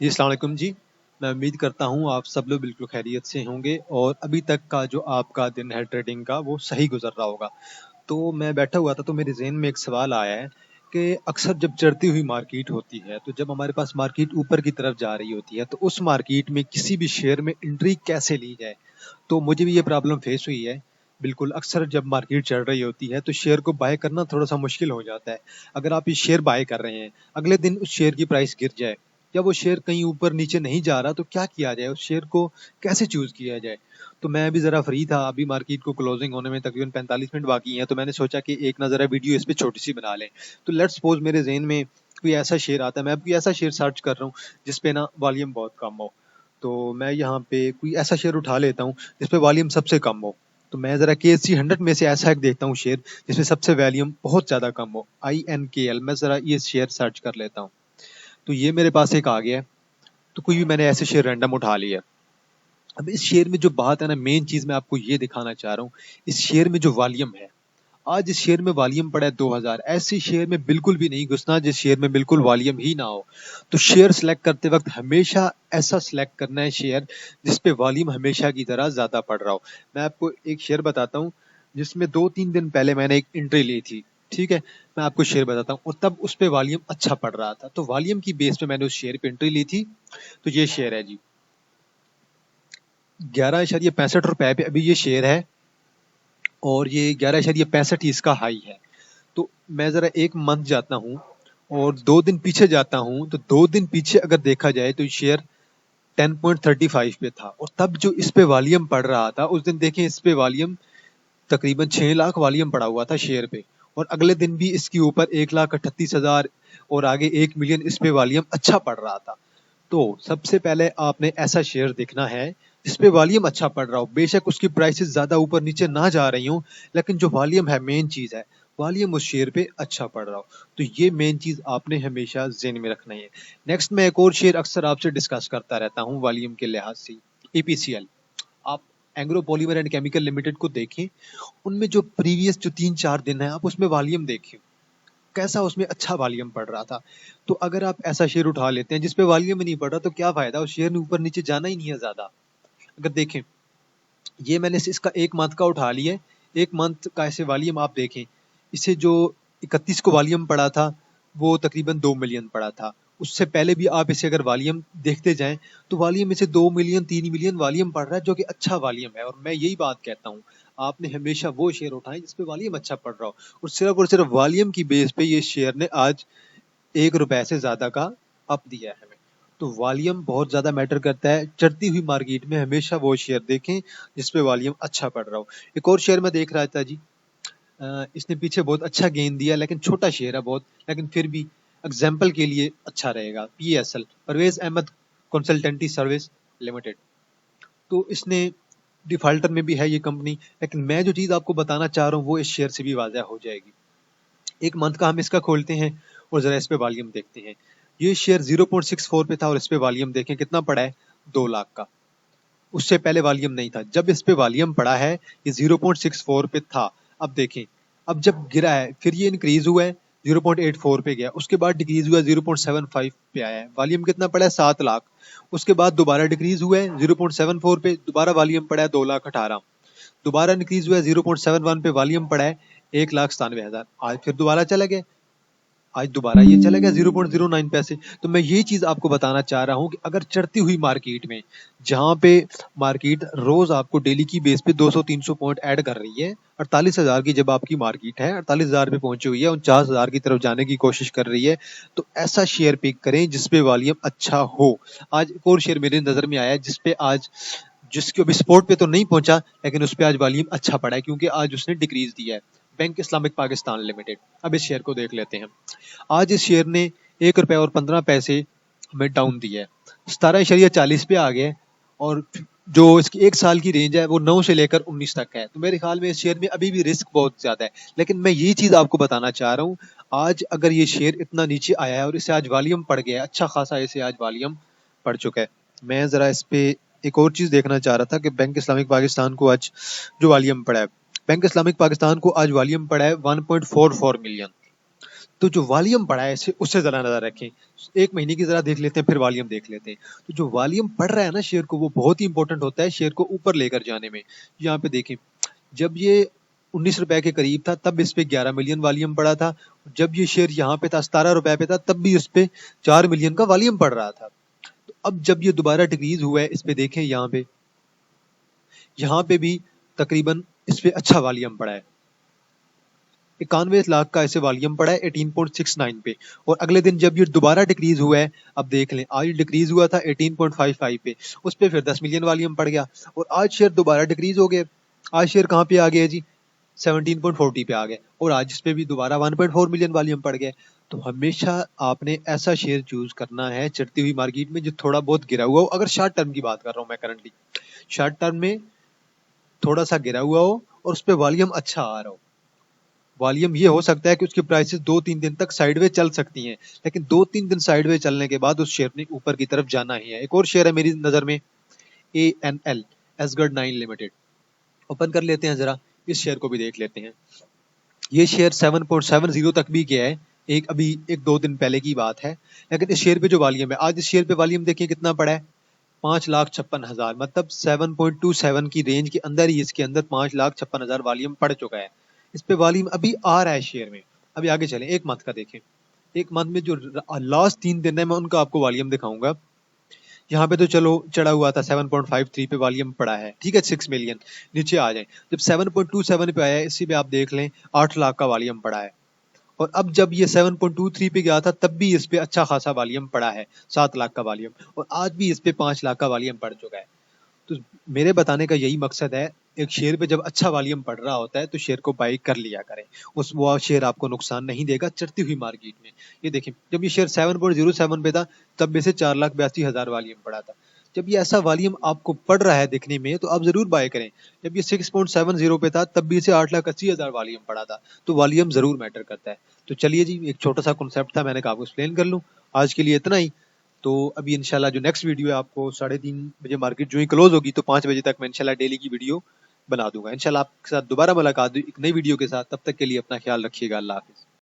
जी, अस्सलाम वालेकुम जी। मैं उम्मीद करता हूँ आप सब लोग बिल्कुल खैरियत से होंगे और अभी तक का जो आपका दिन है ट्रेडिंग का वो सही गुज़र रहा होगा। तो मैं बैठा हुआ था तो मेरे ज़हन में एक सवाल आया है कि अक्सर जब चढ़ती हुई मार्केट होती है, तो जब हमारे पास मार्केट ऊपर की तरफ जा रही होती है, तो उस मार्केट में किसी भी शेयर में एंट्री कैसे ली जाए? तो मुझे भी ये प्रॉब्लम फेस हुई है। बिल्कुल, अक्सर जब मार्केट चढ़ रही होती है, तो शेयर को बाय करना थोड़ा-सा मुश्किल हो जाता है। अगर आप ये शेयर बाय कर रहे हैं, अगले दिन उस शेयर की प्राइस गिर जाए या वो शेयर कहीं ऊपर-नीचे नहीं जा रहा, तो क्या किया जाए? उस शेयर को कैसे चूज़ किया जाए? तो मैं अभी ज़रा फ्री था, अभी मार्केट को क्लोजिंग होने में तकरीबन 45 मिनट बाकी हैं, तो मैंने सोचा कि एक ना ज़रा वीडियो इस पे छोटी-सी बना लें। तो लेट्स सपोज़ मेरे ज़हन में कोई ऐसा शेयर आता है, मैं अब कोई ऐसा शेयर सर्च कर रहा हूँ, जिस पे ना वॉल्यूम बहुत कम हो। तो मैं यहाँ पे कोई ऐसा शेयर उठा लेता हूँ, जिस पे वॉल्यूम सबसे कम हो। तो मैं ज़रा केएससी 100 में से ऐसा एक देखता हूँ शेयर, जिसमें सबसे वॉल्यूम बहुत ज़्यादा कम हो, INKL। मैं ज़रा ये शेयर सर्च कर लेता हूँ। तो ये मेरे पास एक आ गया है, तो कोई भी मैंने ऐसे शेयर रैंडम उठा लिया। अब इस शेयर में जो बात है ना, मेन चीज़ मैं आपको ये दिखाना चाह रहा हूँ, इस शेयर में जो वॉल्यूम है, आज इस शेयर में वॉल्यूम पड़ा है 2000। ऐसे शेयर में बिल्कुल भी नहीं घुसना जिस शेयर में बिल्कुल वॉल्यूम ही ना हो। तो शेयर सेलेक्ट करते वक्त हमेशा ऐसा सेलेक्ट करना है शेयर जिस पे वॉल्यूम हमेशा की तरह ज़्यादा पड़ रहा हो। मैं आपको एक शेयर बताता हूँ, जिसमें 2-3 दिन पहले मैंने एक एंट्री ली थी, ठीक है? मैं आपको शेयर बताता हूँ और तब उस पे वॉल्यूम अच्छा पड़ रहा था। तो वॉल्यूम की बेस पे मैंने उस शेयर पे एंट्री ली थी। तो ये शेयर है जी, 11.65 रुपए पे अभी ये शेयर है और ये 11.65 ही इसका हाई है। तो मैं ज़रा 1 मंथ जाता हूँ और 2 दिन पीछे जाता हूँ, तो 2 दिन पीछे अगर देखा जाए तो ये शेयर 10.35 पे था और तब जो इस पे वॉल्यूम पड़ रहा था, उस दिन देखें इस पे वॉल्यूम तकरीबन 6 लाख वॉल्यूम पड़ा हुआ था शेयर पे और अगले दिन भी इसके ऊपर 1,38,000 और आगे 1 मिलियन इस पे वॉल्यूम अच्छा पड़ रहा था। तो सबसे पहले आपने ऐसा शेयर देखना है जिस पे वॉल्यूम अच्छा पड़ रहा हो, बेशक उसकी प्राइसेस ज़्यादा ऊपर नीचे ना जा रही हों, लेकिन जो वॉल्यूम है मेन चीज़ है, वॉल्यूम उस शेयर पे अच्छा पड़ रहा हो। तो ये मेन चीज़ आपने हमेशा ज़हन में रखना है। नेक्स्ट मैं एक और शेयर अक्सर आपसे डिस्कस करता रहता हूँ वॉल्यूम के लिहाज से, EPCL। आप Engro polymer and chemical limited को देखें, उनमें जो प्रीवियस जो 3-4 दिन है आप उसमें वॉल्यूम देखें, कैसा उसमें अच्छा वॉल्यूम पड़ रहा था। तो अगर आप ऐसा शेयर उठा लेते हैं जिस पे वॉल्यूम ही नहीं पड़ रहा, तो क्या फ़ायदा, उस शेयर ने ऊपर नीचे जाना ही नहीं है ज़्यादा। अगर देखें, ये मैंने इसका 1 मंथ का उठा लिया है, 1 मंथ का ऐसे वॉल्यूम आप देखें, इसे जो 31 को वॉल्यूम पड़ा था, वो तकरीबन 2 मिलियन पड़ा था। उससे पहले भी आप इसे अगर वॉल्यूम देखते जाएँ, तो वॉल्यूम इसे 2 मिलियन, 3 मिलियन वॉल्यूम पड़ रहा है, जो कि अच्छा वॉल्यूम है और मैं यही बात कहता हूँ, आपने हमेशा वो शेयर उठाएँ जिस पे वॉल्यूम अच्छा पड़ रहा हो और सिर्फ वॉल्यूम की बेस पे ये शेयर ने आज 1 रुपए से ज़्यादा का अप दिया है हमें। तो वॉल्यूम बहुत ज़्यादा मैटर करता है। चढ़ती हुई मार्केट में हमेशा वो शेयर देखें जिस पे वॉल्यूम अच्छा पड़ रहा हो। एक और शेयर मैं देख रहा था जी, इसने पीछे बहुत अच्छा गेन दिया, लेकिन छोटा शेयर है बहुत, लेकिन फिर भी एग्जाम्पल के लिए अच्छा रहेगा। PSL, Parvez Ahmed consultancy service limited. तो इसने डिफाल्टर में भी है ये कंपनी, लेकिन मैं जो चीज़ आपको बताना चाह रहा हूँ वो इस शेयर से भी वाज़ह हो जाएगी। 1 मंथ का हम इसका खोलते हैं और ज़रा इस पे वॉल्यूम देखते हैं। ये शेयर 0.64 पे था और इस पे वॉल्यूम देखें कितना पड़ा है, 2 लाख का। उससे पहले वॉल्यूम नहीं था। जब इस पे वॉल्यूम पड़ा है, ये 0.64 पे था। अब देखें, अब जब गिरा है फिर ये इंक्रीज हुआ है, 0.84 पे गया, उसके बाद डिक्रीज हुआ है, 0.75 पे आया है। वॉल्यूम कितना पड़ा है, 7 लाख। उसके बाद दोबारा डिक्रीज हुआ है 0.74 पे, दोबारा वॉल्यूम पड़ा है 2,18,000। दोबारा इंक्रीज हुआ है 0.71 पे, वॉल्यूम पड़ा है 1,97,000। आज फिर दोबारा चला गया, आज दोबारा ये चला गया 0.09 पैसे। तो मैं ये चीज आपको बताना चाह रहा हूँ कि अगर चढ़ती हुई मार्केट में, जहां पे मार्केट रोज आपको डेली की बेस पे 200-300 पॉइंट ऐड कर रही है, 48,000 की जब आपकी मार्केट है, 48,000 पे पहुंची हुई है, 49,000 की तरफ जाने की कोशिश कर रही है, तो ऐसा शेयर पिक करें जिसपे वॉल्यूम अच्छा हो। आज एक और शेयर मेरी नजर में आया है जिसपे आज, जिसके अभी सपोर्ट पे तो नहीं पहुंचा, लेकिन उस पे आज वॉल्यूम अच्छा पड़ा है क्योंकि आज उसने डिक्रीज दिया है। Bank Islamic Pakistan limited. अब इस शेयर को देख लेते हैं। आज इस शेयर ने 1 रुपए और 15 पैसे हमें डाउन दिया है, 17.40 पे आ गया है और जो इसकी 1 साल की रेंज है वो 9 से लेकर 19 तक है। तो मेरे ख्याल में इस शेयर में अभी भी रिस्क बहुत ज़्यादा है, लेकिन मैं ये चीज़ आपको बताना चाह रहा हूँ, आज अगर ये शेयर इतना नीचे आया है और इसे आज वॉल्यूम पड़ गया है, अच्छा खासा इसे आज वॉल्यूम पड़ चुका है। मैं ज़रा इस पे एक और चीज़ देखना चाह रहा था कि बैंक इस्लामिक पाकिस्तान को आज जो वॉल्यूम पड़ा है, बैंक इस्लामिक पाकिस्तान को आज वॉल्यूम पड़ा है 1.44 मिलियन। तो जो वॉल्यूम पड़ा है उससे जरा नजर रखें। एक महीने की जरा देख लेते हैं, फिर वॉल्यूम देख लेते हैं। तो जो वॉल्यूम पड़ रहा है ना शेयर को, वो बहुत ही इंपॉर्टेंट होता है शेयर को ऊपर लेकर जाने में। यहाँ पे देखें, जब ये 19 रुपए के करीब था तब इस पे 11 मिलियन वॉल्यूम पड़ा था। जब ये शेयर यहाँ पे था 17 रुपए पे था, तब भी इस पे 4 मिलियन का वॉल्यूम पड़ रहा था। तो अब जब ये दोबारा डिक्रीज हुआ है, इस पे देखें, यहाँ पे भी तकरीबन इस पे अच्छा वॉल्यूम पड़ा है। 91 लाख का ऐसे वॉल्यूम पड़ा है 18.69 पे। और अगले दिन जब ये दोबारा डिक्रीज हुआ है, अब देख लें, आज डिक्रीज हुआ था 18.55 पे, उस पे फिर 10 मिलियन वॉल्यूम पड़ गया और आज शेयर दोबारा डिक्रीज हो गए। आज शेयर कहाँ पे आ गया जी, 17.40 पे आ गए और आज इस पे भी दोबारा 1.4 मिलियन वॉल्यूम पड़ गया। तो हमेशा आपने ऐसा शेयर चूज करना है चढ़ती हुई मार्केट में जो थोड़ा बहुत गिरा हुआ हो। अगर शॉर्ट टर्म की बात कर रहा हूँ मैं, करंटली शॉर्ट टर्म में थोड़ा सा गिरा हुआ हो और उस पर वॉल्यूम अच्छा आ रहा हो। वॉल्यूम ये हो सकता है कि उसकी प्राइसेस 2-3 दिन तक साइडवे चल सकती हैं, लेकिन 2-3 दिन साइडवे चलने के बाद उस शेयर ने ऊपर की तरफ जाना ही है। एक और शेयर है मेरी नज़र में, ANL, एसगर्ड 9 लिमिटेड। ओपन कर लेते हैं जरा, इस शेयर को भी देख लेते हैं। ये शेयर 7.70 तक भी गया है, अभी 1-2 दिन पहले की बात है। लेकिन इस शेयर पे जो वॉल्यूम है, आज इस शेयर पे वॉल्यूम देखिए कितना पड़ा है, 5,56,000, मतलब 7.27 की रेंज के अंदर ही इसके अंदर 5,56,000 वॉल्यूम पड़ चुका है। इस पे वॉल्यूम अभी आ रहा है शेयर में। अभी आगे चलें, एक मंथ का देखें। एक मंथ में जो लास्ट 3 दिन है, मैं उनका आपको वॉल्यूम दिखाऊंगा। यहाँ पे तो चलो चढ़ा हुआ था, 7.53 पे वॉल्यूम पड़ा है, ठीक है, 6 मिलियन। नीचे आ जाए, जब 7.27 पे आया, इसी पे आप देख लें 8 लाख का वॉल्यूम पड़ा है। और अब जब ये 7.23 पे गया था, तब भी इस पे अच्छा खासा वॉल्यूम पड़ा है, 7 लाख का वॉल्यूम। और आज भी इस पे 5 लाख का वॉल्यूम पड़ चुका है। तो मेरे बताने का यही मकसद है, एक शेयर पे जब अच्छा वॉल्यूम पड़ रहा होता है तो शेयर को बाई कर लिया करें। वो शेयर आपको नुकसान नहीं देगा चढ़ती हुई मार्केट में। ये देखिए, जब ये शेयर 7.07 पे था, तब में से 4,82,000 वॉल्यूम पड़ा था। जब ये ऐसा वॉल्यूम आपको पड़ रहा है दिखने में, तो आप जरूर बाय करें। जब ये 6.70 पे था, तब भी इसे 8,80,000 वॉल्यूम पड़ा था। तो वॉल्यूम जरूर मैटर करता है। तो चलिए जी, एक छोटा सा कॉन्सेप्ट था, मैंने कहा आपको एक्सप्लेन कर लूँ। आज के लिए इतना ही। तो अभी इंशाल्लाह जो नेक्स्ट वीडियो है, आपको 3:30 बजे मार्केट जो ही क्लोज होगी, तो 5 बजे तक मैं इंशाल्लाह डेली की वीडियो बना दूंगा। इंशाल्लाह आपके साथ दोबारा मुलाकात हुई एक नई वीडियो के साथ। तब तक के लिए अपना ख्याल रखिएगा। अल्लाह हाफिज।